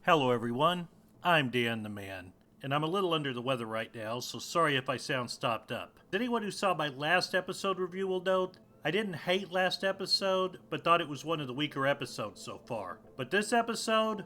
Hello everyone, I'm Dan the Man, and I'm a little under the weather right now, so sorry if I sound stopped up. Anyone who saw my last episode review will note, I didn't hate last episode, but thought it was one of the weaker episodes so far. But this episode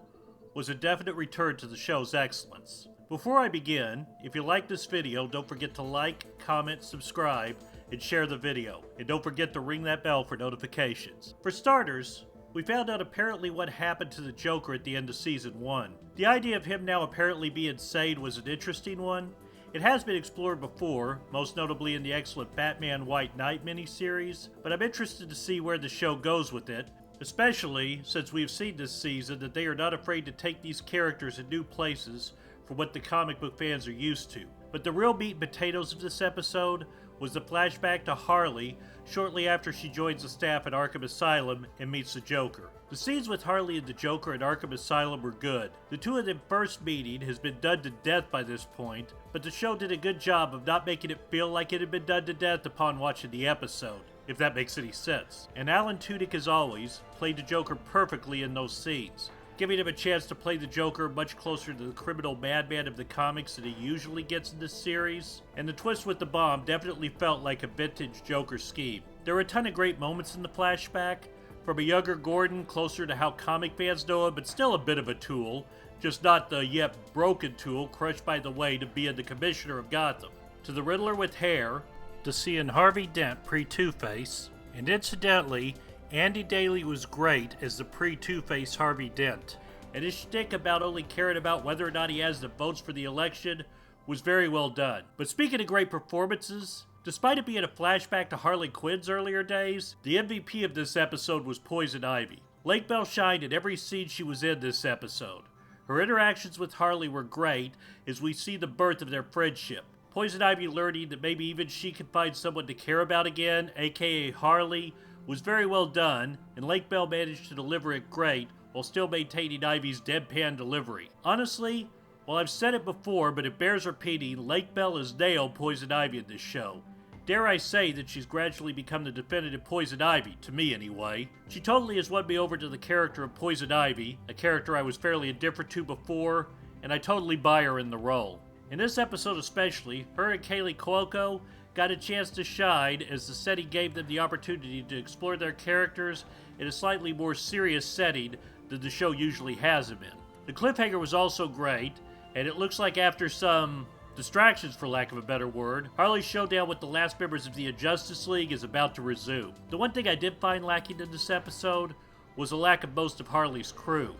was a definite return to the show's excellence. Before I begin, if you like this video, don't forget to like, comment, subscribe, and share the video. And don't forget to ring that bell for notifications. For starters, we found out apparently what happened to the Joker at the end of Season 1. The idea of him now apparently being sane was an interesting one. It has been explored before, most notably in the excellent Batman White Knight miniseries, but I'm interested to see where the show goes with it, especially since we've seen this season that they are not afraid to take these characters in new places from what the comic book fans are used to. But the real meat and potatoes of this episode was the flashback to Harley shortly after she joins the staff at Arkham Asylum and meets the Joker. The scenes with Harley and the Joker at Arkham Asylum were good. The two of them first meeting has been done to death by this point, but the show did a good job of not making it feel like it had been done to death upon watching the episode, if that makes any sense. And Tudyk, as always, played the Joker perfectly in those scenes, giving him a chance to play the Joker much closer to the criminal madman of the comics than he usually gets in this series. And the twist with the bomb definitely felt like a vintage Joker scheme. There were a ton of great moments in the flashback, from a younger Gordon closer to how comic fans know him, but still a bit of a tool, just not the yet broken tool crushed by the way to being the commissioner of Gotham, to the Riddler with hair, to seeing Harvey Dent pre-Two-Face, and incidentally, Andy Daly was great as the pre-Two-Face Harvey Dent, and his shtick about only caring about whether or not he has the votes for the election was very well done. But speaking of great performances, despite it being a flashback to Harley Quinn's earlier days, the MVP of this episode was Poision Ivy. Lake Bell shined in every scene she was in this episode. Her interactions with Harley were great as we see the birth of their friendship. Poision Ivy learning that maybe even she could find someone to care about again, aka Harley, was very well done, and Lake Bell managed to deliver it great while still maintaining Ivy's deadpan delivery. Honestly, well, I've said it before, but it bears repeating, Lake Bell has nailed Poision Ivy in this show. Dare I say that she's gradually become the definitive Poision Ivy, to me anyway. She totally has won me over to the character of Poision Ivy, a character I was fairly indifferent to before, and I totally buy her in the role. In this episode especially, her and Kaley Cuoco got a chance to shine as the setting gave them the opportunity to explore their characters in a slightly more serious setting than the show usually has them in. The cliffhanger was also great, and it looks like after some distractions, for lack of a better word, Harley's showdown with the last members of the Injustice League is about to resume. The one thing I did find lacking in this episode was a lack of most of Harley's crew.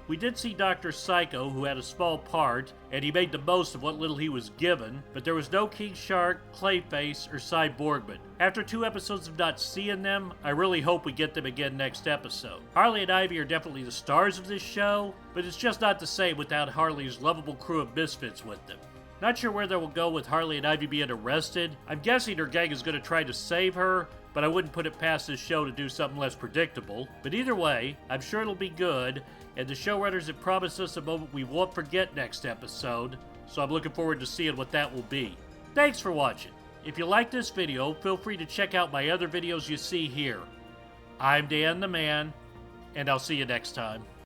We did see Dr. Psycho, who had a small part, and he made the most of what little he was given, but there was no King Shark, Clayface, or Sy Borgman. After 2 episodes of not seeing them, I really hope we get them again next episode. Harley and Ivy are definitely the stars of this show, but it's just not the same without Harley's lovable crew of misfits with them. Not sure where they will go with Harley and Ivy being arrested. I'm guessing her gang is going to try to save her, but I wouldn't put it past this show to do something less predictable. But either way, I'm sure it'll be good, and the showrunners have promised us a moment we won't forget next episode, so I'm looking forward to seeing what that will be. Thanks for watching. If you like this video, feel free to check out my other videos you see here. I'm Dan the Man, and I'll see you next time.